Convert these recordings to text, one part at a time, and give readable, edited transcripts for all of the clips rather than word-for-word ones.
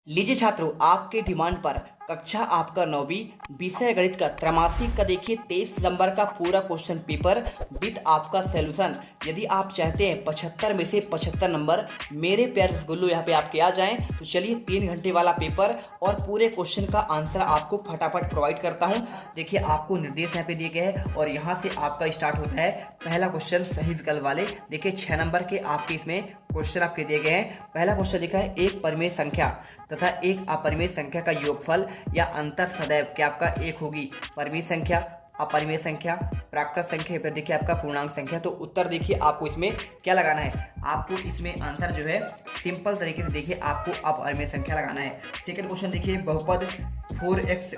लीजिए छात्रों, आपके डिमांड पर कक्षा आपका 9वीं विषय गणित का त्रैमासिक का देखिए 23 नंबर का पूरा क्वेश्चन पेपर विद आपका सॉल्यूशन। यदि आप चाहते हैं 75 में से 75 नंबर मेरे प्यारे रसगुल्लू यहाँ पे आपके आ जाएं, तो चलिए 3 घंटे वाला पेपर और पूरे क्वेश्चन का आंसर आपको फटाफट प्रोवाइड करता हूँ। देखिए आपको निर्देश यहाँ पे दिए गए हैं और यहाँ से आपका स्टार्ट होता है पहला क्वेश्चन सही विकल्प वाले। देखिए 6 नंबर के आपके इसमें क्वेश्चन आपके दिए गए हैं। पहला क्वेश्चन लिखा है एक परिमेय संख्या तथा एक अपरिमेय संख्या का योगफल या अंतर सदैव क्या आपका एक होगी। परिमेय संख्या, अपरिमेय संख्या, प्राकृत संख्या, फिर देखिए आपका पूर्णांक संख्या। तो उत्तर देखिए आपको इसमें क्या लगाना है, आपको इसमें आंसर जो है सिंपल तरीके से देखिए आपको अपरिमेय संख्या लगाना है। सेकंड क्वेश्चन देखिए बहुपद 4x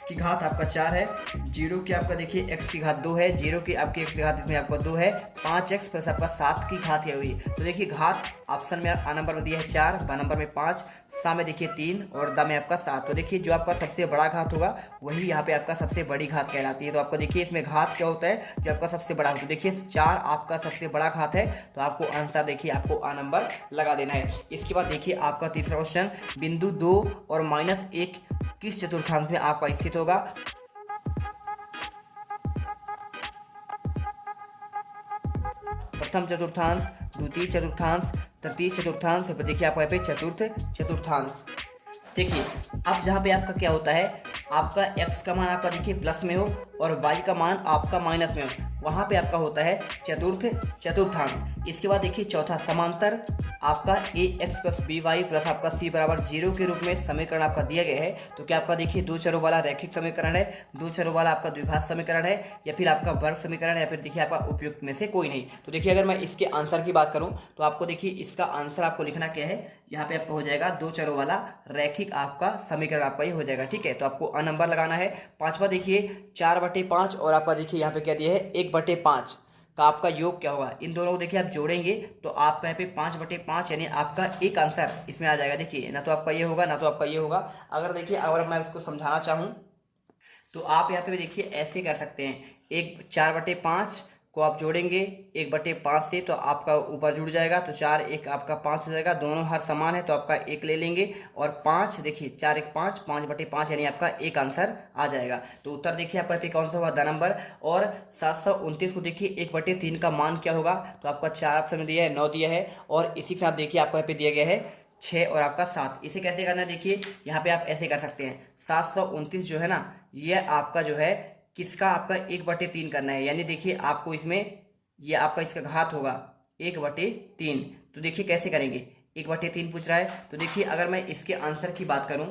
की घात आपका 4 है, 0 की आपका देखिए x की घात 2 है, 0 की आपकी x की घात इसमें आपका 2 है, 5x प्लस आपका 7 की घात है हुई। तो देखिए घात ऑप्शन में आ नंबर में दिया है 4, ब नंबर में 5, सा में देखिए 3 और द में आपका 7। तो देखिए जो आपका सबसे बड़ा घात होगा वही यहाँ पे आपका सबसे बड़ी घात कहलाती है। तो आपको देखिए इसमें घात क्या होता है, जो आपका सबसे बड़ा होता है। देखिए 4 आपका सबसे बड़ा घात है, तो आपको आंसर देखिए आपको आ नंबर लगा देना है। इसके बाद देखिए आपका तीसरा क्वेश्चन बिंदु 2 और -1 किस चतुर्थांश में आपका स्थित होगा। प्रथम चतुर्थांश, द्वितीय चतुर्थांश, तृतीय चतुर्थांश, फिर देखिए आपका यहाँ पे चतुर्थ चतुर्थांश। देखिए अब जहाँ पे आपका क्या होता है, आपका x का मान आपका देखिए प्लस में हो और y का मान आपका माइनस में हो, वहाँ पे आपका होता है चतुर्थ चतुर्थांश। इसके बाद देखिए चौथा समांतर आपका ax प्लस by प्लस आपका c बराबर 0 के रूप में समीकरण आपका दिया गया है। तो क्या आपका देखिए दो चरों वाला रैखिक समीकरण है, दो चरों वाला आपका द्विघात समीकरण है, या फिर आपका वर्ग समीकरण है, या फिर देखिए आपका उपयुक्त में से कोई नहीं। तो देखिए अगर मैं इसके आंसर की बात करूं तो आपको देखिए इसका आंसर आपको लिखना क्या है, यहाँ पे आपका हो जाएगा दो चरों वाला रैखिक आपका समीकरण आपका ये हो जाएगा। ठीक है, तो आपको अ नंबर लगाना है। पांचवा देखिए 4/5 और आपका देखिए यहाँ पे क्या दिया है 1/5 का आपका योग क्या होगा। इन दोनों को देखिए आप जोड़ेंगे तो आपका यहाँ पे 5/5 यानी आपका एक आंसर इसमें आ जाएगा। देखिए ना तो आपका ये होगा ना तो आपका ये होगा। अगर देखिए अगर मैं इसको समझाना चाहूँ तो आप यहाँ पे देखिए ऐसे कर सकते हैं, एक 4/5 को आप जोड़ेंगे 1/5 से तो आपका ऊपर जुड़ जाएगा, तो 4 1 आपका 5 हो जाएगा। दोनों हर समान है तो आपका एक ले लेंगे और 5 देखिए 4 1 5, 5/5 यानी आपका एक आंसर आ जाएगा। तो उत्तर देखिए आपका पे कौन सा हुआ, द नंबर। और 729 को देखिए 1/3 का मान क्या होगा, तो आपका 4 ऑप्शन में दिया है, 9 दिया है और इसी के साथ देखिए आपको यहाँ पे दिया गया है 6 और आपका 7। इसे कैसे करना है, देखिए यहाँ पे आप ऐसे कर सकते हैं, 729 जो है ना ये आपका जो है किसका आपका 1/3 करना है, यानी देखिए आपको इसमें ये आपका इसका घात होगा 1/3। तो देखिए कैसे करेंगे, 1/3 पूछ रहा है। तो देखिए अगर मैं इसके आंसर की बात करूं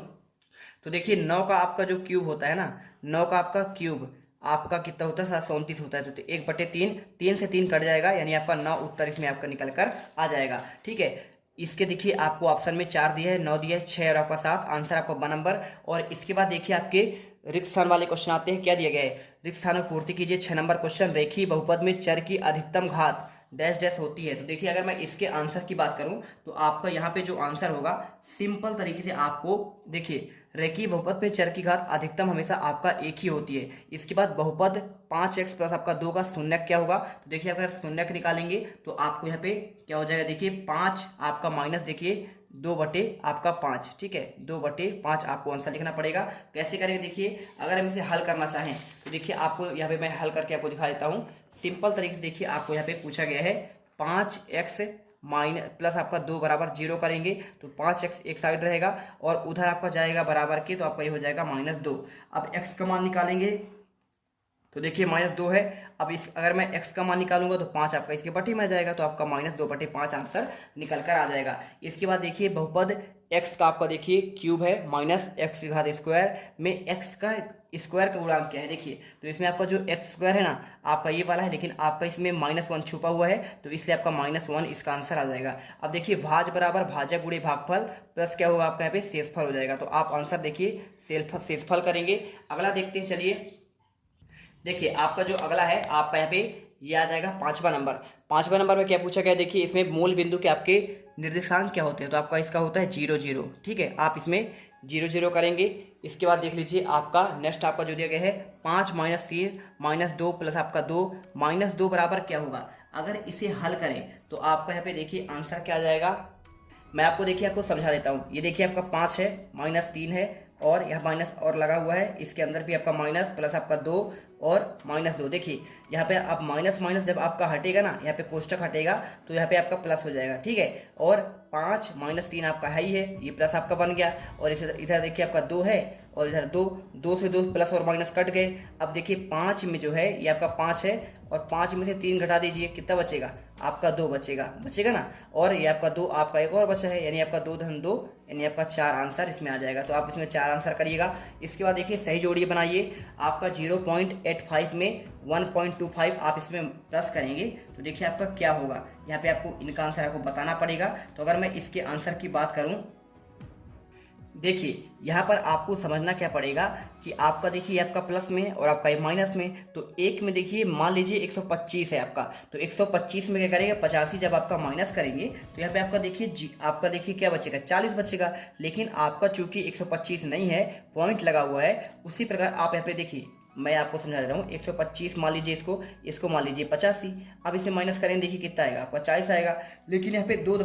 तो देखिए 9 का आपका जो क्यूब होता है ना, 9 का आपका क्यूब आपका कितना होता है 729 होता है। तो 1/3, 3 से 3 कट जाएगा यानी आपका 9 उत्तर इसमें आपका निकल कर आ जाएगा। ठीक है, इसके देखिए आपको ऑप्शन में 4 दिया है, 9 दिया है, 6 और आपका 7, आंसर आपका ब नंबर। और इसके बाद देखिए आपके रिक्त स्थान वाले क्वेश्चन आते हैं। क्या दिया गया है, रिक्त स्थान में पूर्ति कीजिए। 6 नंबर क्वेश्चन, रेखीय बहुपद में चर की अधिकतम घात डैश डैश होती है। तो देखिए अगर मैं इसके आंसर की बात करूं तो आपका यहाँ पे जो आंसर होगा सिंपल तरीके से आपको देखिए रेखीय बहुपद में चर की घात अधिकतम हमेशा आपका एक ही होती है। इसके बाद बहुपद 5x प्लस आपका 2 का शून्यक क्या होगा, तो देखिए अगर शून्यक निकालेंगे तो आपको यहाँ पे क्या हो जाएगा, देखिए 5 आपका माइनस देखिए 2/5। ठीक है, 2/5 आपको आंसर लिखना पड़ेगा। कैसे करेंगे देखिए, अगर हम इसे हल करना चाहें तो देखिए आपको यहाँ पे मैं हल करके आपको दिखा देता हूँ सिंपल तरीके से। देखिए आपको यहाँ पे पूछा गया है 5x माइनस प्लस आपका 2 बराबर 0 करेंगे तो 5x एक साइड रहेगा और उधर आपका जाएगा बराबर के, तो आपका ये हो जाएगा -2। अब x का मान निकालेंगे तो देखिए -2 है। अब इस अगर मैं x का मान निकालूंगा तो 5 आपका इसके बटे में आ जाएगा, तो आपका -2/5 आंसर निकल कर आ जाएगा। इसके बाद देखिए बहुपद x का आपका देखिए क्यूब है -x की घात स्क्वायर में x का स्क्वायर का गुणांक क्या है, देखिए तो इसमें आपका जो x स्क्वायर है ना आपका ये वाला है, लेकिन आपका इसमें -1 छुपा हुआ है तो इसलिए आपका -1 इसका आंसर आ जाएगा। अब देखिए भाज बराबर भाजक गुणे भागफल प्लस क्या होगा आपका यहाँ पे शेषफल हो जाएगा। तो आप आंसर देखिए शेषफल करेंगे। अगला देखते हैं, चलिए देखिए आपका जो अगला है आपका यहाँ पे ये आ जाएगा 5वां नंबर। 5वां नंबर में क्या पूछा गया है, देखिए इसमें मूल बिंदु के आपके निर्देशांक क्या होते हैं, तो आपका इसका होता है 0 0। ठीक है, आप इसमें 0 0 करेंगे। इसके बाद देख लीजिए आपका नेक्स्ट आपका जो दिया गया है 5 - 3 -2 प्लस आपका 2 -2 बराबर क्या होगा। अगर इसे हल करें तो आपका यहाँ पे देखिए आंसर क्या आ जाएगा, मैं आपको देखिए आपको समझा देता हूँ। ये देखिए आपका 5 है, -3 है, और यहाँ माइनस और लगा हुआ है, इसके अंदर भी आपका माइनस प्लस आपका 2 और -2। देखिए यहाँ पे आप माइनस माइनस जब आपका हटेगा ना, यहाँ पे कोष्टक हटेगा तो यहाँ पे आपका प्लस हो जाएगा, ठीक है। और 5 -3 आपका है ही है, ये प्लस आपका बन गया। और इसे इधर देखिए आपका 2 है, और इधर 2 से 2 प्लस और माइनस कट गए। अब देखिए 5 में जो है ये आपका 5 है, और 5 में से 3 घटा दीजिए, कितना बचेगा? आपका 2 बचेगा ना। और ये आपका 2, आपका एक और बचा है, यानी आपका 2 धन 2, यानी आपका 4 आंसर इसमें आ जाएगा। तो आप इसमें 4 आंसर करिएगा। इसके बाद देखिए सही जोड़िए बनाइए। आपका 0.85 में 1.25 आप इसमें प्लस करेंगे तो देखिए आपका क्या होगा। यहाँ पे आपको इनका आंसर आपको बताना पड़ेगा। तो अगर मैं इसके आंसर की बात करूँ, देखिए यहाँ पर आपको समझना क्या पड़ेगा कि आपका देखिए आपका प्लस में और आपका ये माइनस में। तो एक में देखिए मान लीजिए 125 है आपका, तो 125 में क्या करेंगे 85 जब आपका माइनस करेंगे तो यहाँ पे आपका देखिए क्या बचेगा, 40 बचेगा। लेकिन आपका चूंकि 125 नहीं है, पॉइंट लगा हुआ है, उसी प्रकार आप यहाँ पे देखिए मैं आपको समझा दे रहा हूँ। 125 मान लीजिए, इसको मान लीजिए 85। अब इसे माइनस करेंगे, देखिए कितना आएगा आपका 40 आएगा। लेकिन यहाँ पे 2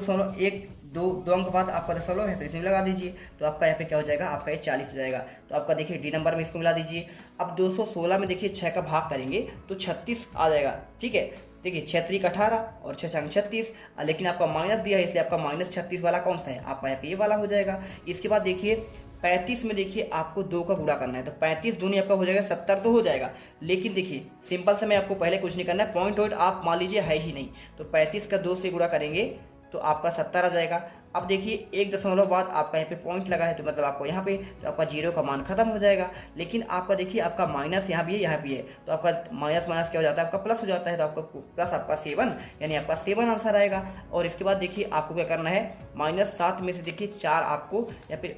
अंक बाद आपका दशमलव है तो इसमें लगा दीजिए, तो आपका यहाँ पे क्या हो जाएगा, आपका ये 40 हो जाएगा। तो आपका देखिए डी नंबर में इसको मिला दीजिए। अब 216 में देखिए 6 का भाग करेंगे तो 36 आ जाएगा, ठीक है। देखिए 6 × 18 और 6 × 36, लेकिन आपका माइनस दिया है इसलिए आपका -36 वाला कौन सा है, आपका यहाँ पे ये वाला हो जाएगा। इसके बाद देखिए 35 में देखिए आपको 2 का गुणा करना है, तो 35 दूनी आपका हो जाएगा 70 तो हो जाएगा। लेकिन देखिए सिंपल से मैं आपको पहले कुछ नहीं करना है, पॉइंट आप मान लीजिए है ही नहीं, तो 35 का 2 से गुणा करेंगे तो आपका 70 आ जाएगा। अब देखिए 1 दशमलव बाद आपका यहाँ पे पॉइंट लगा है, तो मतलब आपको यहाँ पे तो आपका 0 का मान खत्म हो जाएगा। लेकिन आपका देखिए आपका माइनस यहाँ भी है, यहाँ भी है, तो आपका माइनस माइनस क्या हो जाता है, आपका प्लस हो जाता है। तो आपका प्लस आपका 7, यानी आपका 7 आंसर आएगा। और इसके बाद देखिए आपको क्या करना है, -7 में से देखिए 4 आपको यहाँ पे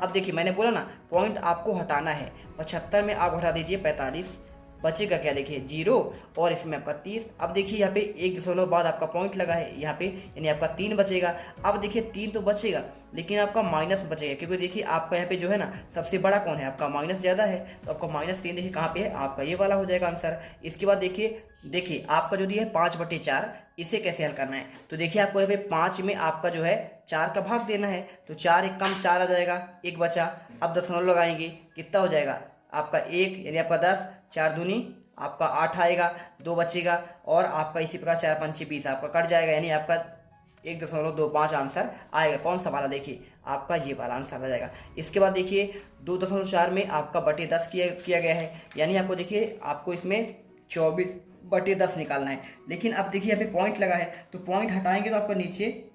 अब देखिए मैंने बोला ना पॉइंट आपको हटाना है। 75 में आप हटा दीजिए 45, बचेगा क्या, देखिए 0, और इसमें आपका 30। अब देखिए यहाँ पे 1 दशमलव बाद आपका पॉइंट लगा है यहाँ पे, यानी आपका 3 बचेगा। अब देखिए 3 तो बचेगा, लेकिन आपका माइनस बचेगा, क्योंकि देखिए आपका यहाँ पे जो है ना सबसे बड़ा कौन है, आपका माइनस ज़्यादा है। तो आपका -3 देखिए कहाँ पे है, आपका ये वाला हो जाएगा आंसर। इसके बाद देखिए आपका जो दिया है 5/4, इसे कैसे हल करना है। तो देखिए आपको यहाँ पे 5 में आपका जो है 4 का भाग देना है, तो 4 एक कम 4 आ जाएगा, 1 बचा। अब दशमलव लगाएंगे, कितना हो जाएगा आपका 1, यानी आपका 10, 4 दूनी आपका 8 आएगा, 2 बचेगा। और आपका इसी प्रकार 4 × 5 = 20 आपका कट जाएगा, यानी आपका 1.25 आंसर आएगा। कौन सा वाला, देखिए आपका ये वाला आंसर आ जाएगा। इसके बाद देखिए 2.4 में आपका /10 किया गया है, यानी आपको देखिए आपको इसमें 24/10 निकालना है। लेकिन अब देखिए यहाँ पे पॉइंट लगा है, तो पॉइंट हटाएंगे तो आपका नीचे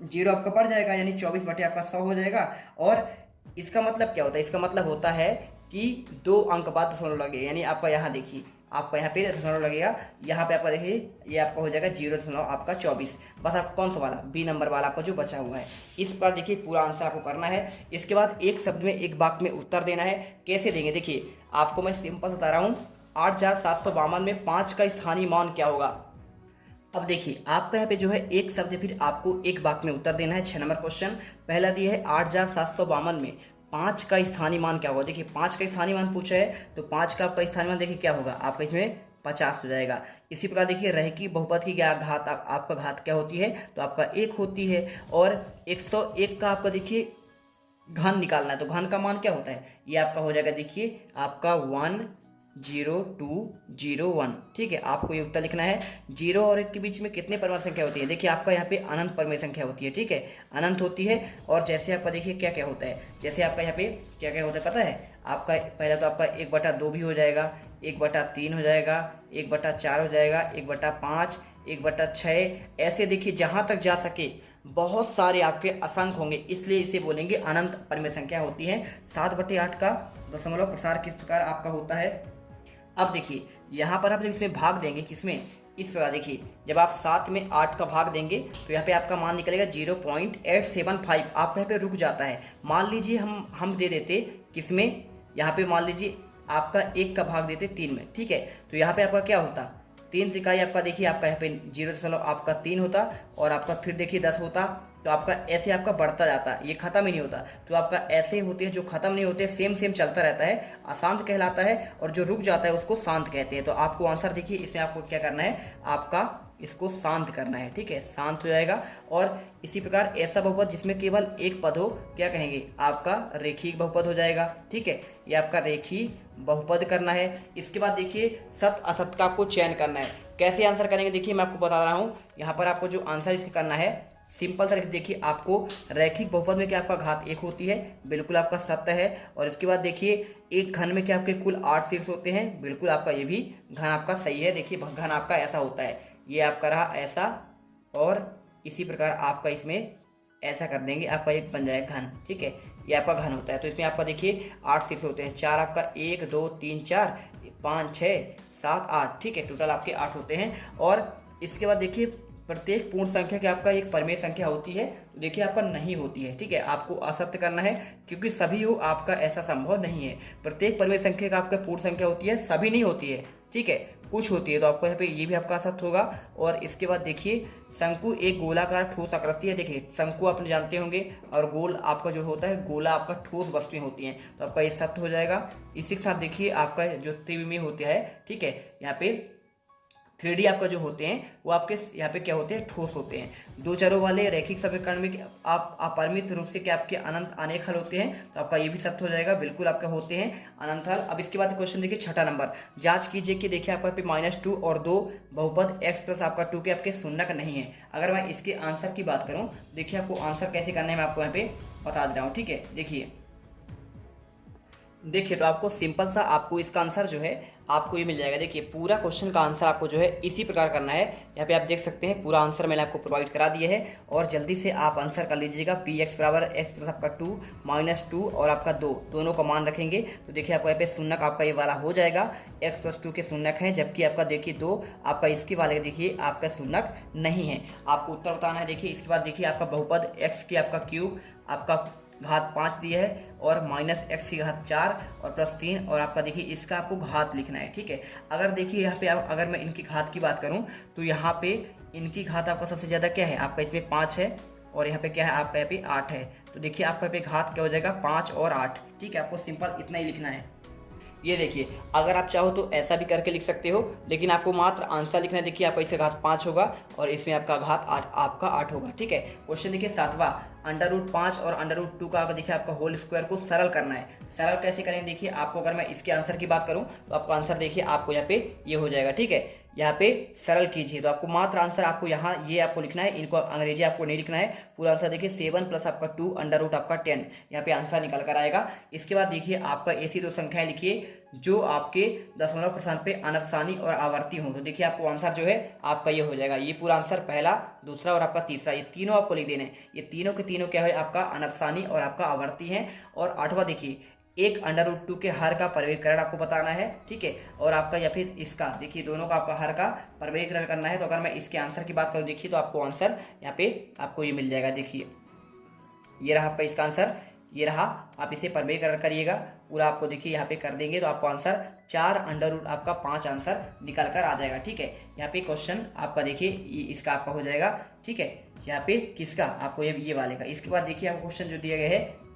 0 आपका पड़ जाएगा, यानी 24 आपका 100 हो जाएगा। और इसका मतलब क्या होता है, इसका मतलब होता है कि 2 अंक बाद दशमलव लगे, यानी आपका यहाँ देखिए आपका यहाँ पे दशमलव लगेगा, यहाँ पे आपका देखिए ये आपका हो जाएगा 0.24। बस आपको कौन सा वाला, बी नंबर वाला आपका जो बचा हुआ है। इस पर देखिए पूरा आंसर आपको करना है। इसके बाद एक शब्द में एक वाक्य में उत्तर देना है। कैसे देंगे, देखिए आपको मैं सिंपल बता रहा हूँ। 8752 में 5 का स्थानीय मान क्या होगा। अब देखिए आपका यहाँ पे जो है एक शब्द है, फिर आपको एक वाक्य में उत्तर देना है। 6 नंबर क्वेश्चन पहला दिया है 8752 में 5 का स्थानीय मान क्या होगा। देखिए 5 का स्थानीय मान पूछा है, तो 5 का आपका स्थानीय मान देखिए क्या होगा, आपका इसमें 50 हो जाएगा। इसी प्रकार देखिए रहेगी बहुपद की क्या घात, आपका घात क्या होती है, तो आपका 1 होती है। और 101 का आपका देखिए घन निकालना है, तो घन का मान क्या होता है, ये आपका हो जाएगा देखिए आपका 10201। ठीक है, आपको ये उत्तर लिखना है। 0 और 1 के बीच में कितने परमाणु संख्या होती है, देखिए आपका यहाँ पे अनंत परमाणु संख्या होती है। ठीक है, अनंत होती है। और जैसे आपका देखिए क्या क्या होता है, जैसे आपका यहाँ पे क्या क्या होता है पता है, आपका पहला तो आपका 1/2 भी हो जाएगा, 1/3 हो जाएगा, 1/4 हो जाएगा, 1/5, 1/6। ऐसे देखिए जहाँ तक जा सके बहुत सारे आपके असंख्य होंगे, इसलिए इसे बोलेंगे अनंत परमाणु संख्या होती है। 7/8 का दशमलव प्रसार किस प्रकार आपका होता है। अब देखिए यहाँ पर आप जब इसमें भाग देंगे किसमें, इस प्रकार देखिए जब आप 7 में 8 का भाग देंगे तो यहाँ पे आपका मान निकलेगा 0.875। आपका यहाँ पे रुक जाता है। मान लीजिए हम दे देते किसमें, यहाँ पे मान लीजिए आपका 1 का भाग देते 3 में। ठीक है, तो यहाँ पे आपका क्या होता, 3 तिहाई आपका देखिए आपका यहाँ पे 0 आपका 3 होता, और आपका फिर देखिए 10 होता, तो आपका ऐसे आपका बढ़ता जाता है, ये खत्म ही नहीं होता। तो आपका ऐसे होते हैं जो खत्म नहीं होते, सेम सेम चलता रहता है, अशांत कहलाता है, और जो रुक जाता है उसको शांत कहते हैं। तो आपको आंसर देखिए, इसमें आपको क्या करना है, आपका इसको शांत करना है, ठीक है, शांत हो जाएगा। और इसी प्रकार ऐसा बहुपद जिसमें केवल एक पद हो, क्या कहेंगे, आपका रेखीय बहुपद हो जाएगा, ठीक है, ये आपका रेखीय बहुपद करना है। इसके बाद देखिए सत असत का आपको चयन करना है। कैसे आंसर करेंगे देखिए, मैं आपको बता रहा हूँ। यहाँ पर आपको जो आंसर इसका करना है, सिंपल तरीके देखिए, आपको रैखिक बहुपद में क्या आपका घात 1 होती है, बिल्कुल आपका सत्य है। और इसके बाद देखिए एक घन में क्या आपके कुल 8 शीर्ष होते हैं, बिल्कुल आपका ये भी घन आपका सही है। देखिए घन आपका ऐसा होता है, ये आपका रहा ऐसा, और इसी प्रकार आपका इसमें ऐसा कर देंगे, आपका ये बन जाएगा घन, ठीक है, ये आपका घन होता है। तो इसमें आपका देखिए 8 शीर्ष होते हैं, 4 आपका 1 2 3 4 5 6 7 8, ठीक है, टोटल आपके 8 होते हैं। और इसके बाद देखिए प्रत्येक पूर्ण संख्या की आपका एक परिमेय संख्या होती है, तो देखिए आपका नहीं होती है, ठीक है, आपको असत्य करना है, क्योंकि सभी हो आपका ऐसा संभव नहीं है। प्रत्येक परिमेय संख्या का आपका पूर्ण संख्या होती है, सभी नहीं होती है, ठीक है, कुछ होती है। तो आपको यहाँ पे ये भी आपका असत्य होगा। और इसके बाद देखिए शंकु एक गोलाकार ठोस आकृति है। देखिए शंकु आपने जानते होंगे, और गोल आपका जो होता है, गोला आपका ठोस वस्तुएं होती हैं, तो आपका ये सत्य हो जाएगा। इसी के साथ देखिए आपका जो त्रिविमीय होता है, ठीक है, यहाँ पे 3D आपका जो होते हैं वो आपके यहाँ पे क्या होते हैं, ठोस होते हैं। दो चरों वाले रैखिक समीकरण में आप अपरिमित रूप से क्या आपके अनंत अनेक हल होते हैं, तो आपका ये भी सत्य हो जाएगा, बिल्कुल आपके होते हैं अनंत हल। अब इसके बाद क्वेश्चन देखिए 6ठा नंबर, जांच कीजिए कि देखिए आपका पे -2 और 2 बहुपद x प्लस आपका 2 के आपके शून्यक नहीं है। अगर मैं इसके आंसर की बात करूँ, देखिए आपको आंसर कैसे करना है मैं आपको यहाँ पे बता दे रहा हूँ, ठीक है। देखिए तो आपको सिंपल सा आपको इसका आंसर जो है आपको ये मिल जाएगा। देखिए पूरा क्वेश्चन का आंसर आपको जो है इसी प्रकार करना है। यहाँ पे आप देख सकते हैं पूरा आंसर मैंने आपको प्रोवाइड करा दिया है, और जल्दी से आप आंसर कर लीजिएगा। px बराबर x प्लस आपका 2 -2 और आपका 2 दोनों का मान रखेंगे, तो देखिए आपको यहाँ पे शून्यक आपका ये वाला हो जाएगा। x प्लस 2 के शून्यक हैं, जबकि आपका देखिए 2 आपका इसके वाले देखिए आपका शून्यक नहीं है। आपको उत्तर बताना है। देखिए इसके बाद देखिए आपका बहुपद x की आपका क्यूब आपका घात 5 दिया है, और -x की घात 4 और +3, और आपका देखिए इसका आपको घात लिखना है, ठीक है। अगर देखिए यहाँ पे अगर मैं इनकी घात की बात करूँ, तो यहाँ पे इनकी घात आपका सबसे ज़्यादा क्या है, आपका इसमें 5 है, और यहाँ पे क्या है, आपका यहाँ पे 8 है। तो देखिए आपका यहाँ पे घात क्या हो जाएगा, 5 और 8, ठीक है। आपको सिंपल इतना ही लिखना है। ये देखिए अगर आप चाहो तो ऐसा भी करके लिख सकते हो, लेकिन आपको मात्र आंसर लिखना है। देखिए आपका इसका घात 5 होगा, और इसमें आपका घात आपका 8 होगा, ठीक है। क्वेश्चन देखिए 7वां, √5 और √2 का देखिए आपका होल स्क्वायर को सरल करना है। सरल कैसे करेंगे देखिए आपको, अगर मैं इसके आंसर की बात करूं तो आपका आंसर देखिए आपको यहाँ पे ये हो जाएगा, ठीक है। यहाँ पे सरल कीजिए, तो आपको मात्र आंसर आपको यहाँ ये आपको लिखना है, इनको अंग्रेजी आपको नहीं लिखना है। पूरा आंसर देखिए 7 प्लस आपका 2 √ आपका 10, यहाँ पे आंसर निकल कर आएगा। इसके बाद देखिए आपका ऐसी दो संख्याएं लिखिए जो आपके दशमलव प्रस्थान पे अनफसानी और आवर्ती हों, तो देखिए आपको आंसर जो है आपका ये हो जाएगा। ये पूरा आंसर पहला, दूसरा और आपका तीसरा, ये तीनों आपको लिख देने। ये तीनों के तीनों क्या है, आपका अनफसानी और आपका आवर्ती हैं। और 8वां देखिए एक √2 के हर का परिवर्गीकरण आपको बताना है, ठीक है। और आपका या फिर इसका देखिए दोनों का आपका हर का परिवर्गीकरण करना है। तो अगर मैं इसके आंसर की बात करूँ देखिए, तो आपको आंसर यहाँ पे आपको ये मिल जाएगा। देखिए ये रहा आपका इसका आंसर, ये रहा, आप इसे परिवर्गीकरण करिएगा पूरा। आपको देखिए यहाँ पे कर देंगे तो आपको आंसर 4 आपका 5 आंसर निकल कर आ जाएगा, ठीक है। यहाँ पे क्वेश्चन आपका देखिए इसका आपका हो जाएगा, ठीक है। यहाँ पे किसका आपको ये वाले का। इसके बाद देखिए आपको क्वेश्चन जो दिया गया है,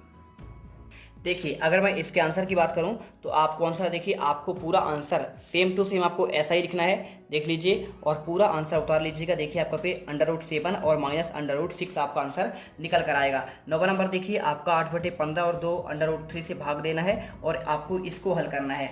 देखिए अगर मैं इसके आंसर की बात करूं तो आपको आंसर देखिए आपको पूरा आंसर सेम टू सेम आपको ऐसा ही लिखना है, देख लीजिए, और पूरा आंसर उतार लीजिएगा। देखिए आपका पे √7 और -√6 आपका आंसर निकल कर आएगा। 9वां नंबर देखिए आपका 8/15 और 2 √3 से भाग देना है, और आपको इसको हल करना है।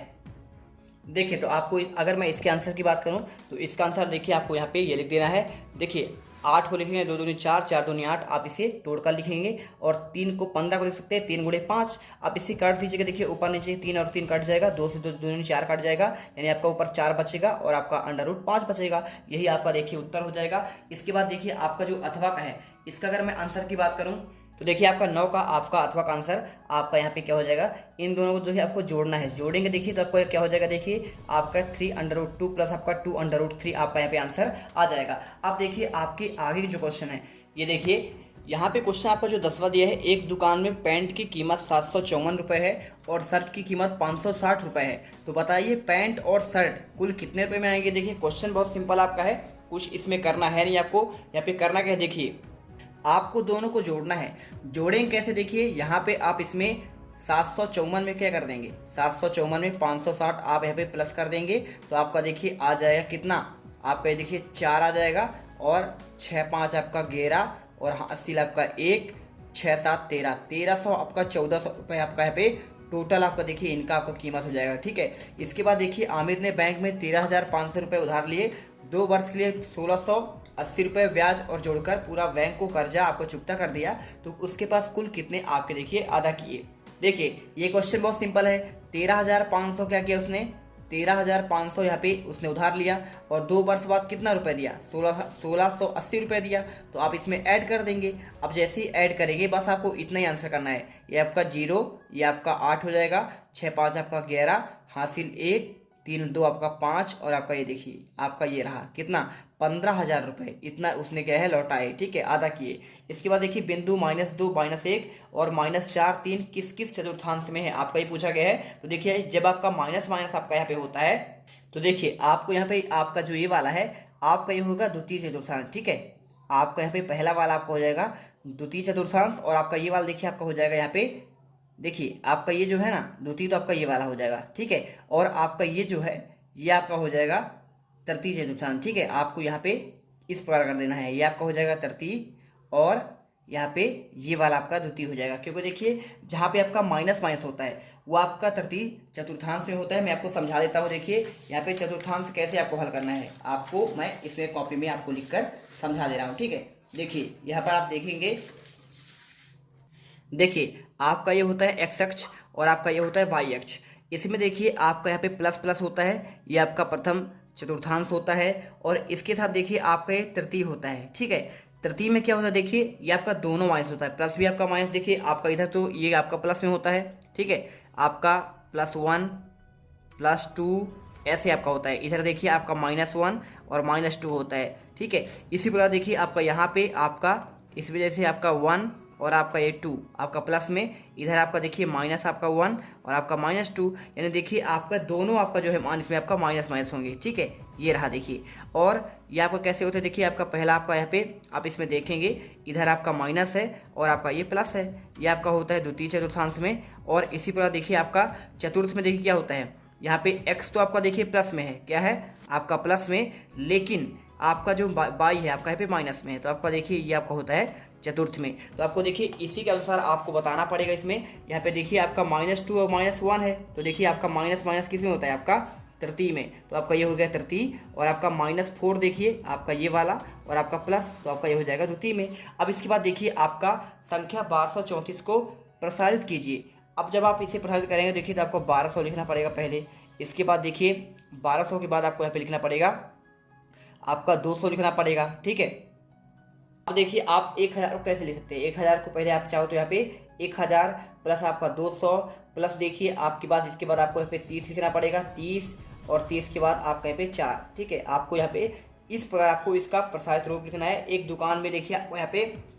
देखिए तो आपको अगर मैं इसके आंसर की बात करूं तो इसका आंसर देखिए आपको यहाँ पे ये लिख देना है। देखिए 8 को लिखेंगे 2 दूनी 4, 4 दूनी 8, आप इसे तोड़कर लिखेंगे। और 3 को 15 को लिख सकते हैं 3 × 5, आप इसे काट दीजिएगा। देखिए ऊपर नीचे 3 और 3 कट जाएगा, 2 से 2 दूनी 4 कट जाएगा, यानी आपका ऊपर 4 बचेगा और आपका √5 बचेगा। यही आपका देखिए उत्तर हो जाएगा। इसके बाद देखिए आपका जो अथवा का है, इसका अगर मैं आंसर की बात करूँ तो देखिए आपका 9 का आपका अथवा का आंसर आपका यहाँ पे क्या हो जाएगा, इन दोनों को जो है आपको जोड़ना है। जोड़ेंगे देखिए तो आपको क्या हो जाएगा, देखिए आपका 3 √2 प्लस आपका 2 √3 आपका यहाँ पे आंसर आ जाएगा। अब देखिए आपके आगे जो क्वेश्चन है, ये देखिए यहाँ पे क्वेश्चन आपका जो 10वां दिया है, एक दुकान में पैंट की कीमत 754 रुपये है और शर्ट की कीमत 560 रुपये है। तो बताइए पैंट और शर्ट कुल कितने रुपये में आएंगे। देखिए क्वेश्चन बहुत सिंपल आपका है, कुछ इसमें करना है नहीं आपको। यहाँ पे करना क्या है, देखिए आपको दोनों को जोड़ना है। जोड़ेंगे कैसे, देखिए यहाँ पे आप इसमें 754 में क्या कर देंगे, 754 में 560 आप यहाँ पे प्लस कर देंगे तो आपका देखिए आ जाएगा कितना, आपका ये देखिए 4 आ जाएगा और 6 5 आपका 11 और हासिल आपका 1 6 7 13, 1300 आपका 1400 रुपये आपका यहाँ पे टोटल आपका देखिए इनका आपका कीमत हो जाएगा। ठीक है, इसके बाद देखिए आमिर ने बैंक में 13,500 रुपये उधार लिए, 2 वर्ष के लिए 1680 रुपये ब्याज और जोड़कर पूरा बैंक को कर्जा आपको चुकता कर दिया, तो उसके पास कुल कितने आपके देखिए अदा किए। देखिए ये क्वेश्चन बहुत सिंपल है। 13,500 क्या किया उसने, 13,500 यहाँ पे उसने उधार लिया और 2 वर्ष बाद कितना रुपए दिया, 1680 रुपये दिया, तो आप इसमें ऐड कर देंगे। अब जैसे ही ऐड करेंगे बस आपको इतना ही आंसर करना है, ये आपका 0, ये आपका 8 हो जाएगा, 6 5 आपका 11, हासिल 1 3 2 आपका 5 और आपका ये देखिए आपका ये रहा कितना 15,000 रुपये, इतना उसने क्या है लौटाए। ठीक है, आधा किए। इसके बाद देखिए बिंदु -2 -1 और -4 3 किस किस चतुर्थांश में है, आपका ही पूछा गया है। तो देखिए जब आपका माइनस माइनस आपका यहाँ पे होता है तो देखिए आपको यहाँ पे आपका जो ये वाला है आपका ये होगा द्वितीय चतुर्थांश। ठीक है, आपका यहाँ पे पहला वाला आपका हो जाएगा द्वितीय चतुर्थांश और आपका ये वाला देखिए आपका हो जाएगा यहाँ पे, देखिए आपका ये जो है ना द्वितीय तो आपका ये वाला हो जाएगा। ठीक है, और आपका ये जो है ये आपका हो जाएगा तृतीय चतुर्थांश। ठीक है, आपको यहाँ पे इस प्रकार कर देना है, ये आपका हो जाएगा तृतीय और यहाँ पे ये वाला आपका द्वितीय हो जाएगा, क्योंकि देखिए जहाँ पे आपका माइनस माइनस होता है वो आपका तृतीय चतुर्थांश में होता है। मैं आपको समझा देता हूँ, देखिए यहाँ पे चतुर्थांश कैसे आपको हल करना है, आपको मैं इसमें कॉपी में आपको लिख कर समझा दे रहा हूँ। ठीक है, देखिए यहाँ पर आप देखेंगे, देखिए आपका ये होता है एक्स अक्ष और आपका ये होता है वाई अक्ष। इसमें देखिए आपका यहाँ पे प्लस प्लस होता है, ये आपका प्रथम चतुर्थांश होता है और इसके साथ देखिए आपका ये तृतीय होता है। ठीक है, तृतीय में क्या होता है, देखिए ये आपका दोनों माइनस होता है, प्लस भी आपका माइनस, देखिए आपका इधर तो ये आपका प्लस में होता है। ठीक है, आपका +1 +2 ऐसे आपका होता है, इधर देखिए आपका -1 और -2 होता है। ठीक है, इसी प्रकार देखिए आपका यहाँ पे आपका इस वजह से आपका 1 और आपका ये 2 आपका प्लस में, इधर आपका देखिए माइनस आपका 1 और आपका -2, यानी देखिए आपका दोनों आपका जो है मान इसमें आपका माइनस माइनस होंगे। ठीक है, ये रहा देखिए, और ये आपका कैसे होता है, देखिए आपका पहला आपका यहाँ पे आप इसमें देखेंगे इधर आपका माइनस है और आपका ये प्लस है, ये आपका होता है द्वितीय चतुर्थांश में। और इसी प्रकार देखिए आपका चतुर्थ में देखिए क्या होता है, यहाँ पे x तो आपका देखिए प्लस में है, क्या है आपका प्लस में, लेकिन आपका जो बाई है आपका यहाँ पे माइनस में है, तो आपका देखिए ये आपका होता है चतुर्थ में। तो आपको देखिए इसी के अनुसार आपको बताना पड़ेगा। इसमें यहाँ पे देखिए आपका -2 और -1 है, तो देखिए आपका माइनस माइनस किस में होता है, आपका तृतीय में, तो आपका ये हो गया तृतीय। और आपका -4 देखिए आपका ये वाला और आपका प्लस, तो आपका ये हो जाएगा द्वितीय में। अब इसके बाद देखिए आपका संख्या 1234 को प्रसारित कीजिए। अब जब आप इसे प्रसारित करेंगे देखिए तो आपको 1200 लिखना पड़ेगा पहले, इसके बाद देखिए 1200 के बाद आपको यहाँ पे लिखना पड़ेगा आपका 200 लिखना पड़ेगा। ठीक है, अब देखिए आप 1000 को कैसे ले सकते हैं, 1000 को पहले आप चाहो तो यहाँ पे 1000 प्लस आपका 200 प्लस देखिए आपके पास इसके बाद आपको यहाँ पे 30 लिखना पड़ेगा, 30 और 30 के बाद आपका यहाँ पे 4। ठीक है, आपको यहाँ पे इस प्रकार आपको इसका प्रसारित रूप लिखना है। एक दुकान में देखिए आपको यहाँ पे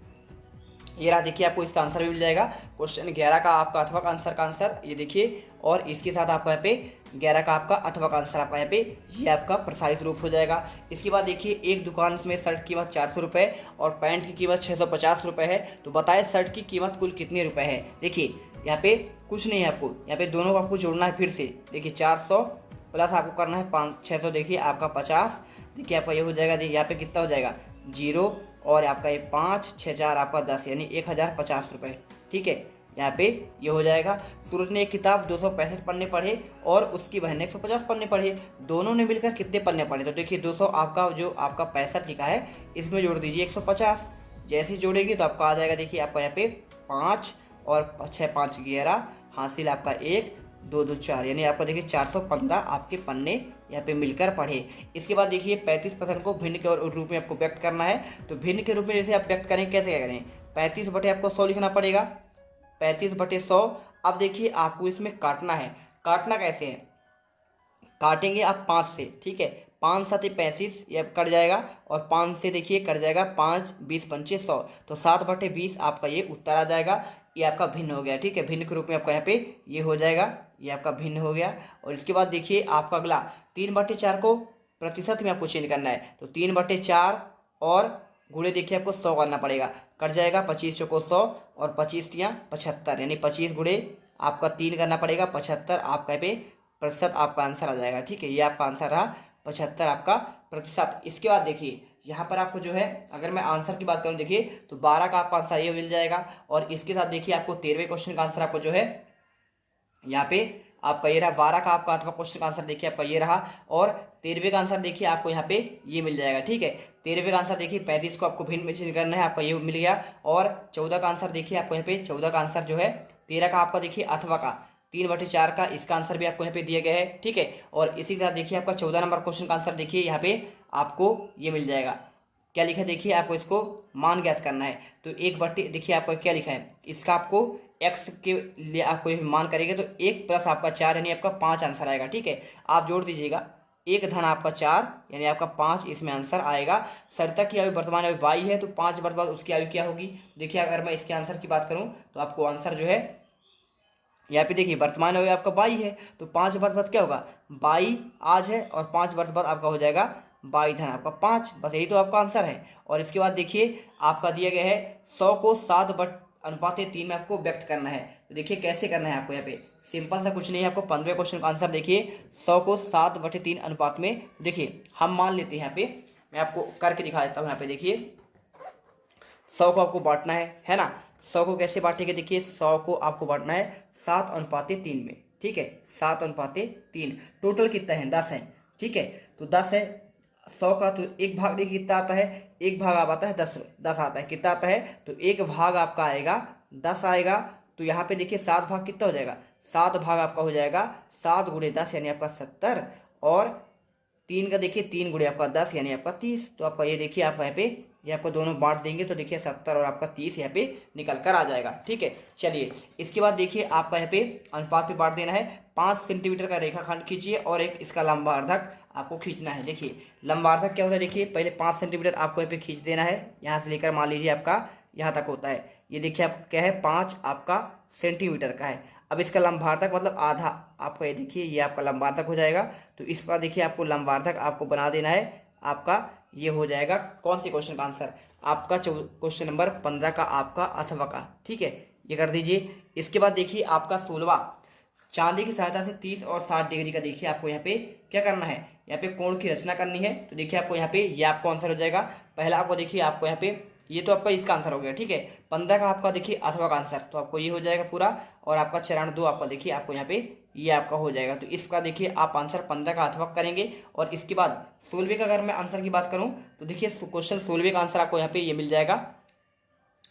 ये रहा, देखिए आपको इसका आंसर भी मिल जाएगा, क्वेश्चन 11 का आपका अथवा का आंसर का आंसर ये देखिए, और इसके साथ आपका यहाँ पे 11 का आपका अथवा का आंसर आपका यहाँ पे ये आपका प्रसारित रूप हो जाएगा। इसके बाद देखिए एक दुकान में शर्ट की कीमत 400 रुपये और पैंट की कीमत 650 रुपये है, तो बताए शर्ट की कीमत कुल कितने रुपये है। देखिए यहाँ पे कुछ नहीं है, आपको यहाँ पे दोनों को आपको जोड़ना है फिर से, देखिए 400 प्लस आपको करना है 600, देखिए आपका 50, देखिए आपका ये हो जाएगा, देखिए यहाँ पे कितना हो जाएगा 0 और आपका ये 5 6 4 आपका 10, यानी 1050 रुपये। ठीक है, यहाँ पे ये हो जाएगा। सूरज ने एक किताब 265 पन्ने पढ़े और उसकी बहन ने 150 पन्ने पढ़े, दोनों ने मिलकर कितने पन्ने पढ़े, तो देखिए 200 आपका जो आपका 65 लिखा है इसमें जोड़ दीजिए 150, जैसे जोड़ेंगे तो आपका आ जाएगा, देखिए आपका यहाँ पे 5 और 6 5 11, हासिल आपका 1 2 2 4, यानी आपका देखिए 415 आपके पन्ने यहाँ पे मिलकर पढ़े। इसके बाद देखिए 35% को भिन्न के रूप में आपको व्यक्त करना है, तो भिन्न के रूप में जैसे आप व्यक्त करें कैसे क्या करें, 35 बटे आपको 100 लिखना पड़ेगा, 35 बटे 100। अब देखिए आपको इसमें काटना है, काटना कैसे है, काटेंगे आप 5 से। ठीक है, 5 7 35 ये कट जाएगा और 5 से देखिए कट जाएगा 5 20 पंचे 100, तो 7 बटे 20 आपका ये उत्तर आ जाएगा, ये आपका भिन्न हो गया। ठीक है, भिन्न के रूप में आपका यहाँ पे ये हो जाएगा, ये आपका भिन्न हो गया। और इसके बाद देखिए आपका अगला 3 बटे 4 को प्रतिशत में आपको चेंज करना है, तो 3 बटे 4 और गुणे देखिए आपको 100 करना पड़ेगा, कट जाएगा 25 चौको 100 और 25 तियाँ 75, यानी 25 गुणे आपका 3 करना पड़ेगा 75, आपका पे प्रतिशत आपका आंसर आ जाएगा। ठीक है, ये आपका आंसर रहा 75 आपका प्रतिशत। इसके बाद देखिए यहाँ पर आपको जो है, अगर मैं आंसर की बात करूँ देखिए तो 12 का आपका आंसर ये मिल जाएगा। और इसके साथ देखिए आपको 13वें क्वेश्चन का आंसर आपको जो है यहाँ पे आपका ये रहा, 12 का आपका अथवा क्वेश्चन का आंसर देखिए आपका ये रहा, और 13वें का आंसर देखिए आपको यहाँ पे ये मिल जाएगा। ठीक है, 13वें का आंसर देखिए 35 को आपको भिन्न में चिन्ह करना है, आपका ये मिल गया। और 14 का आंसर देखिए आपको यहाँ पे 14 का आंसर जो है 13 का आपका देखिए अथवा का 3/4 का, इसका आंसर भी आपको यहाँ पे दिया गया है। ठीक है, और इसी के साथ देखिए आपका 14 नंबर क्वेश्चन का आंसर देखिए यहाँ पे आपको ये मिल जाएगा। क्या लिखा है देखिए, आपको इसको मान ज्ञात करना है। तो 1/, देखिए आपका क्या लिखा है, इसका आपको x के लिए आपको मान करेंगे तो 1 प्लस आपका 4 यानी आपका 5 आंसर आएगा। ठीक है, आप जोड़ दीजिएगा 1 धन आपका 4 यानी आपका 5 इसमें आंसर आएगा। सरिता की आयु वर्तमान आयु 22 है, तो 5 वर्ष बाद उसकी आयु क्या होगी। देखिए अगर मैं इसके आंसर की बात करूँ तो आपको आंसर जो है यहाँ पे देखिए वर्तमान आयु आपका 22 है, तो 5 वर्ष बाद क्या होगा, 22 आज है और 5 वर्ष बाद आपका हो जाएगा 22 धन आपका 5, बस यही तो आपका आंसर है। और इसके बाद देखिए आपका दिया गया है 100 को 7/3 में आपको व्यक्त करना है। तो देखिए कैसे करना है आपको, यहाँ पे सिंपल सा कुछ नहीं है। आपको 15वें क्वेश्चन का आंसर देखिए 100 को 7/3 अनुपात में, देखिए हम मान लेते हैं यहाँ पे, मैं आपको करके दिखा देता हूँ। यहाँ पे देखिए 100 को आपको बांटना है ना। 100 को कैसे बांटेंगे, देखिए 100 को आपको बांटना है 7/3 में। ठीक है, 7/3, टोटल कितना है 10 है। ठीक है, तो 10 है 100 का, तो एक भाग देखिए कितना आता है, एक भाग आप आता है 10 आता है, कितना आता है, तो एक भाग आपका आएगा 10 आएगा। तो यहाँ पे देखिए 7 भाग कितना हो जाएगा, 7 भाग आपका हो जाएगा 7 गुणे 10 यानी आपका 70, और 3 का देखिए 3 गुणे आपका 10 यानी आपका 30। तो आपका ये देखिए आपका यहाँ पे ये आपको दोनों बांट देंगे तो देखिए 70 और आपका 30 यहाँ पे निकल कर आ जाएगा। ठीक है, चलिए इसके बाद देखिए आपका यहाँ पे अनुपात पे बांट देना है। 5 सेंटीमीटर का रेखाखंड खींचिए और एक इसका लंबार्धक आपको खींचना है। देखिए लंबार्धक क्या होता है, देखिए पहले 5 सेंटीमीटर आपको यहाँ पे खींच देना है, यहाँ से लेकर मान लीजिए आपका यहाँ तक होता है। ये देखिए आप क्या है 5 आपका सेंटीमीटर का है। अब इसका लंबार्धक मतलब आधा आपका, ये देखिए ये आपका लंबार्धक हो जाएगा। तो इस पर देखिए आपको लंबार्धक आपको बना देना है, आपका ये हो जाएगा कौन से क्वेश्चन का आंसर, आपका क्वेश्चन नंबर 15 का आपका अथवा का। ठीक है, ये कर दीजिए। इसके बाद देखिए आपका 16वां, चांदी की सहायता से 30 और 60 डिग्री का देखिए आपको यहाँ पे क्या करना है, यहाँ पे कोण की रचना करनी है। तो देखिए आपको यहाँ पे ये आपको आंसर हो जाएगा। पहला आपको देखिए आपको यहाँ पे ये तो आपका इसका आंसर हो गया। ठीक है, 15 का आपका देखिए अथवा का आंसर, तो आपको ये हो जाएगा पूरा, और आपका चरण 2 आपका देखिए आपको यहाँ पे ये आपका हो जाएगा। तो इसका देखिए आप आंसर 15 का अथवा करेंगे। और इसके बाद 16वें का अगर मैं आंसर की बात करूं तो देखिए क्वेश्चन 16वें का आंसर आपको यहाँ पे ये मिल जाएगा।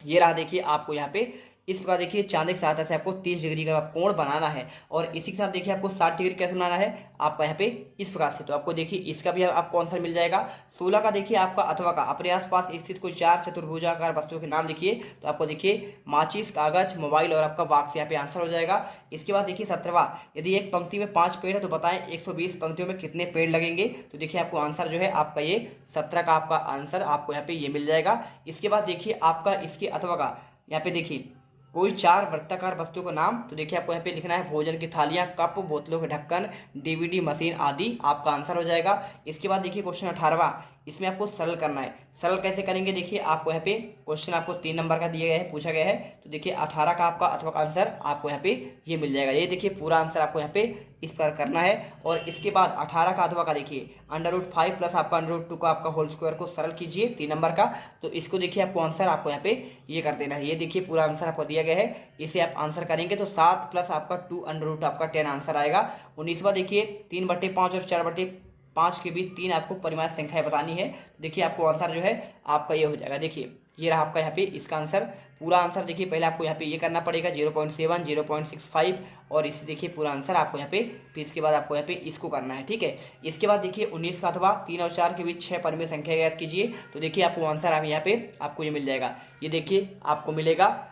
ये रहा देखिए आपको यहाँ पे इस प्रकार देखिए चांदी की सहायता से आपको 30 डिग्री का कोण बनाना है। और इसी के साथ देखिए आपको 60 डिग्री कैसे बनाना है आपका यहाँ पे इस प्रकार से। तो आपको देखिए इसका भी आपको आंसर मिल जाएगा। 16 का देखिए आपका अथवा का, अपने आसपास स्थित कोई 4 चतुर्भुजाकार वस्तुओं के नाम लिखिए। तो आपको देखिए माचिस, कागज, मोबाइल और आपका वाक्स यहाँ पे आंसर हो जाएगा। इसके बाद देखिए 17वां, यदि एक पंक्ति में 5 पेड़ है तो बताएं 120 पंक्तियों में कितने पेड़ लगेंगे। तो देखिए आपको आंसर जो है आपका ये 17 का आपका आंसर आपको यहाँ पे ये मिल जाएगा। इसके बाद देखिए आपका इसके अथवा का यहाँ पे देखिए कोई 4 वृत्ताकार वस्तुओं का नाम। तो देखिए आपको यहाँ पे लिखना है भोजन की थालियां, कप, बोतलों के ढक्कन, डीवीडी मशीन आदि, आपका आंसर हो जाएगा। इसके बाद देखिए क्वेश्चन 18वां, इसमें आपको सरल करना है। सरल कैसे करेंगे, देखिए आपको यहाँ पे क्वेश्चन आपको 3 नंबर का दिया गया है, पूछा गया है। तो देखिए 18 का आपका अथवा का आंसर आपको यहाँ पे ये मिल जाएगा। ये देखिए पूरा आंसर आपको यहाँ पे इस पर करना है। और इसके बाद 18 का अथवा का देखिए √5 प्लस आपका √2 का आपका होल स्क्वायर को सरल कीजिए 3 नंबर का। तो इसको देखिए आपको आंसर आपको यहाँ पे ये कर देना है। ये देखिए पूरा आंसर आपको दिया गया है, इसे आप आंसर करेंगे तो 7 प्लस आपका 2 √, आपका 10 आंसर आएगा। 19वां देखिए 3/5 और 4/5 के बीच 3 आपको परिमाण संख्याएं बतानी है। देखिए आपको आंसर जो है आपका ये हो जाएगा। देखिए ये रहा आपका यहाँ पे इसका आंसर, पूरा आंसर देखिए पहले आपको यहाँ पे ये करना पड़ेगा 0.7, 0.65 और इसे देखिए पूरा आंसर आपको यहाँ पे, फिर इसके बाद आपको यहाँ पे इसको करना है। ठीक है, इसके बाद देखिए 19 का अथवा 3 और 4 के बीच 6 परिमेय संख्या याद कीजिए। तो देखिए आपको आंसर आप यहाँ पे आपको ये मिल जाएगा। ये देखिए आपको मिलेगा,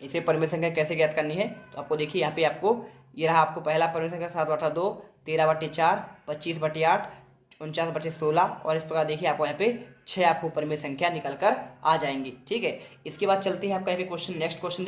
इसे परिमेय संख्या कैसे ज्ञात करनी है। तो आपको देखिए यहाँ पे आपको ये रहा आपको पहला परिमेय संख्या 7/2, 13/4, 25/8, 49/16 और इस प्रकार देखिए आपको यहाँ पे 6 आपको परिमेय संख्या निकल कर आ जाएंगी। ठीक है, इसके बाद चलते हैं आपका यहाँ पे क्वेश्चन, नेक्स्ट क्वेश्चन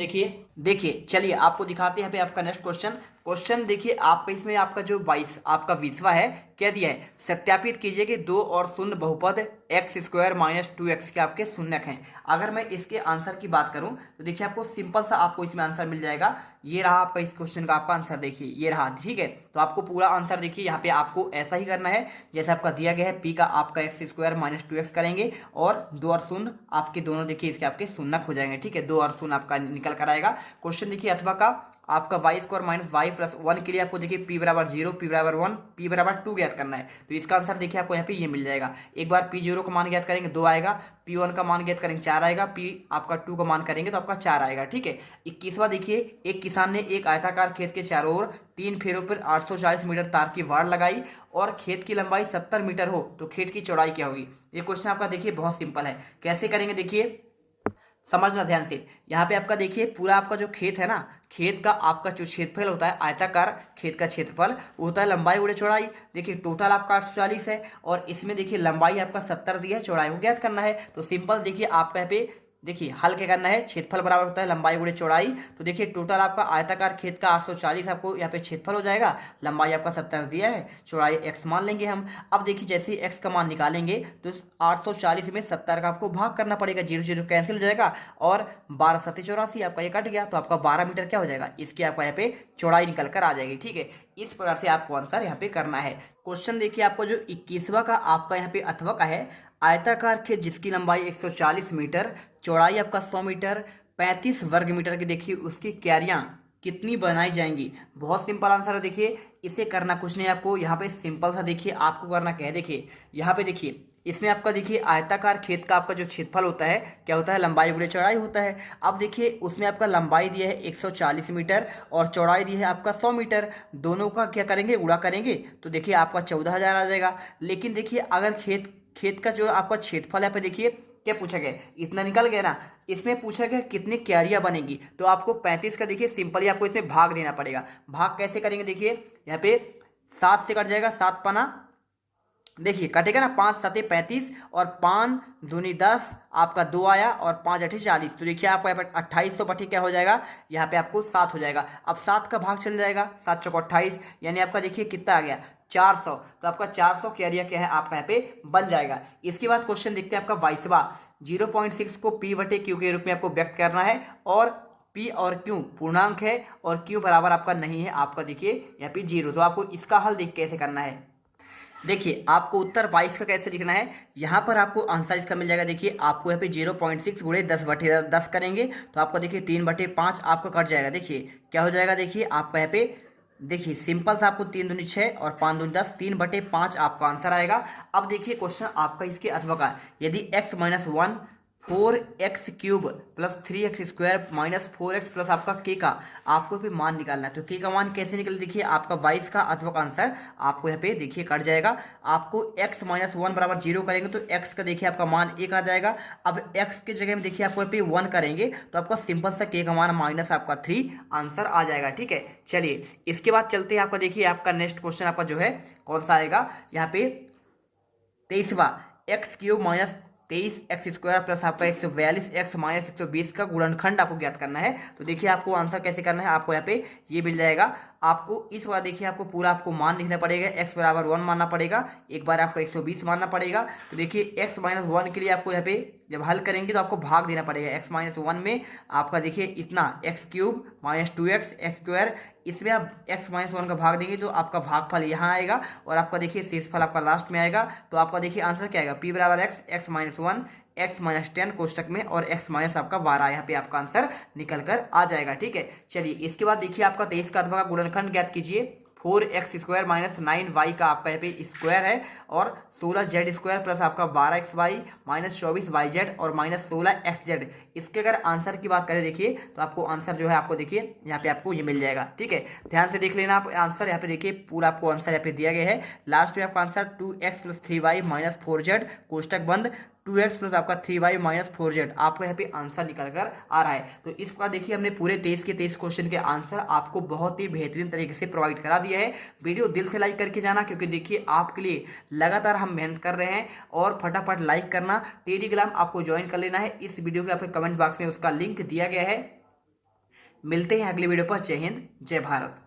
देखिए चलिए आपको दिखाते हैं यहाँ पे आपका नेक्स्ट क्वेश्चन क्वेश्चन देखिए आपका इसमें आपका जो 22 आपका 20वां है, क्या दिया है, सत्यापित कीजिए कि 2 और शून्य बहुपद एक्स स्क्वायर माइनस 2x के आपके शून्यक हैं। अगर मैं इसके आंसर की बात करूं तो देखिए आपको सिंपल सा आपको इसमें आंसर मिल जाएगा। ये रहा आपका इस क्वेश्चन का आपका आंसर, देखिए ये रहा, ठीक है। तो आपको पूरा आंसर देखिए यहाँ पे आपको ऐसा ही करना है जैसे आपका दिया गया है, p का आपका एक्स स्क्वायर माइनस 2x करेंगे और 2 और शून्य आपके दोनों देखिए इसके आपके शून्यक हो जाएंगे, ठीक है। 2 और शून्य आपका निकल कर आएगा। क्वेश्चन देखिए अथवा का आपका Y square minus Y plus 1 के लिए आपको देखिए p बराबर 0, p बराबर 1, p बराबर 2 ज्ञात करना है। तो इसका आंसर देखिए आपको यहाँ पे ये मिल जाएगा। एक बार p0 का मान ज्ञात करेंगे 2 आएगा, p1 का मान ज्ञात करेंगे 4 आएगा, p आपका 2 का मान करेंगे तो आपका 4 आएगा, ठीक है। 21वां देखिए, एक किसान ने एक आयताकार खेत के चारों ओर 3 फेरों पर 840 मीटर तार की वाड़ लगाई और खेत की लंबाई 70 मीटर हो तो खेत की चौड़ाई क्या होगी। ये क्वेश्चन आपका देखिए बहुत सिंपल है। कैसे करेंगे देखिए, समझना ध्यान से। यहाँ पे आपका देखिए पूरा आपका जो खेत है ना, खेत का आपका जो क्षेत्रफल होता है, आयताकार खेत का क्षेत्रफल वो होता है लंबाई गुणे चौड़ाई। देखिए टोटल आपका 840 है और इसमें देखिए लंबाई आपका 70 दिया है, चौड़ाई को ज्ञात करना है। तो सिंपल देखिए आपका यहाँ पे देखिए हल क्या करना है, क्षेत्रफल बराबर होता है लंबाई गुणे चौड़ाई। तो देखिए टोटल आपका आयताकार खेत का 840 आपको यहाँ पे क्षेत्रफल हो जाएगा, लंबाई आपका 70 दिया है, चौड़ाई x मान लेंगे हम। अब देखिए जैसे ही x का मान निकालेंगे तो 840 में 70 का आपको भाग करना पड़ेगा, 0 0 कैंसिल हो जाएगा और 12 7 84 आपका ये कट गया तो आपका 12 मीटर क्या हो जाएगा, इसकी आपका यहाँ पे चौड़ाई निकल कर आ जाएगी, ठीक है। इस प्रकार से आपको आंसर यहाँ पे करना है। क्वेश्चन देखिए आपको जो 21वां का आपका यहाँ पे अथवा का है, आयताकार खेत जिसकी लंबाई 140 मीटर, चौड़ाई आपका 100 मीटर, 35 वर्ग मीटर की देखिए उसकी क्यारियाँ कितनी बनाई जाएंगी। बहुत सिंपल आंसर है। देखिए इसे करना कुछ नहीं आपको, यहाँ पे सिंपल सा देखिए आपको करना क्या है, देखिए यहाँ पे देखिए इसमें आपका देखिए आयताकार खेत का आपका जो क्षेत्रफल होता है क्या होता है, लंबाई गुणे चौड़ाई होता है। अब देखिए उसमें आपका लंबाई दिया है 140 मीटर और चौड़ाई दी है आपका 100 मीटर, दोनों का क्या करेंगे, गुणा करेंगे तो देखिए आपका 14,000 आ जाएगा। लेकिन देखिए अगर खेत का जो आपका क्षेत्रफल है पे देखिए क्या पूछा गया, इतना निकल गया ना, इसमें पूछा गया कितनी क्यारियां बनेगी। तो आपको 35 का देखिए सिंपली आपको इसमें भाग देना पड़ेगा। भाग कैसे करेंगे, देखिए यहाँ पे 7 से कट जाएगा, 7 पना देखिए कटेगा ना, 5 7 35 और 5 दूनी 10 आपका 2 आया और 5 8 40। तो देखिए आपका यहाँ पर 2800 पट्टी क्या हो जाएगा, यहाँ पे आपको 7 हो जाएगा। अब 7 का भाग चल जाएगा, 7 चौक 28 यानी आपका देखिए कितना आ गया 400। तो आपका 400 क्यारिया क्या है आपका यहाँ पे बन जाएगा। इसके बाद क्वेश्चन देखते हैं आपका 22वां, 0.6 को p बटे q के रूप में आपको व्यक्त करना है और p और q पूर्णांक है और q बराबर आपका नहीं है, आपका देखिए यहाँ पे 0। तो आपको इसका हल देख कैसे करना है, देखिए आपको उत्तर 22 का कैसे लिखना है, यहाँ पर आपको आंसर इसका मिल जाएगा। देखिए आपको यहाँ पे 0.6 गुणे 10/10 करेंगे तो आपका देखिए 3/5 आपका कट जाएगा। देखिए क्या हो जाएगा, देखिए आपका यहाँ पे देखिए सिंपल सा आपको 3 दूनी 6 और 5 दूनी 10, 3/5 आपका आंसर आएगा। अब देखिए क्वेश्चन आपका इसके अथवा का, यदि x - 1 4x³ plus 3x² minus 4x plus आपका k का आपको पे मान निकालना है। तो k का मान कैसे निकले, देखिए आपका 22 का अथवा का आंसर आपको यहाँ पे देखिए कट जाएगा। आपको x - 1 बराबर 0 करेंगे तो x का देखिए आपका मान 1 आ जाएगा। अब x के जगह में देखिए आपको यहाँ पे 1 करेंगे तो आपका सिंपल सा k का मान माइनस आपका 3 आंसर आ जाएगा, ठीक है। चलिए इसके बाद चलते हैं, आपका देखिए आपका नेक्स्ट क्वेश्चन आपका जो है कौन सा आएगा, यहाँ पे 23वां, x³ माइनस 23x² प्लस आपका 142x माइनस 120 का गुणनखंड आपको ज्ञात करना है। तो देखिए आपको आंसर कैसे करना है, आपको यहाँ पे ये मिल जाएगा। आपको इस बार देखिए आपको पूरा आपको मान लिखना पड़ेगा, x बराबर 1 मानना पड़ेगा, एक बार आपको 120 मानना पड़ेगा। तो देखिए x - 1 के लिए आपको यहाँ पे जब हल करेंगे तो आपको भाग देना पड़ेगा। x - 1 में आपका देखिए इतना x³ माइनस 2x x², इसमें आप x - 1 का भाग देंगे तो आपका भागफल यहाँ आएगा और आपका देखिए शेषफल आपका लास्ट में आएगा। तो आपका देखिए आंसर क्या आएगा, p बराबर x 1 x - 10 कोष्टक में और x माइनस आपका 12, यहाँ पे आपका आंसर निकल कर आ जाएगा, ठीक है। चलिए इसके बाद देखिए आपका 23 का अथवा का गुणनखंड ज्ञात कीजिए। 4x² माइनस 9y का आपका यहाँ पे स्क्वायर है और 16z² प्लस आपका 12xy माइनस 24yz और माइनस 16xz। इसके अगर आंसर की बात करें देखिए तो आपको आंसर जो है आपको देखिए यहाँ पे आपको ये मिल जाएगा, ठीक है। ध्यान से देख लेना आप आंसर, यहाँ पे देखिए पूरा आपको आंसर यहाँ पे दिया गया है। लास्ट में आपका answer 2x plus 3y minus 4z कोष्टक बंद 2x प्लस आपका 3y माइनस 4z आपको यहाँ पे आंसर निकल कर आ रहा है। तो इस प्रकार देखिए हमने पूरे 23 के 23 क्वेश्चन के आंसर आपको बहुत ही बेहतरीन तरीके से प्रोवाइड करा दिया है। वीडियो दिल से लाइक करके जाना, क्योंकि देखिए आपके लिए लगातार हम मेहनत कर रहे हैं और फटाफट लाइक करना। टेलीग्राम आपको ज्वाइन कर लेना है, इस वीडियो के आपके कमेंट बॉक्स में उसका लिंक दिया गया है। मिलते हैं अगले वीडियो पर। जय हिंद, जय भारत।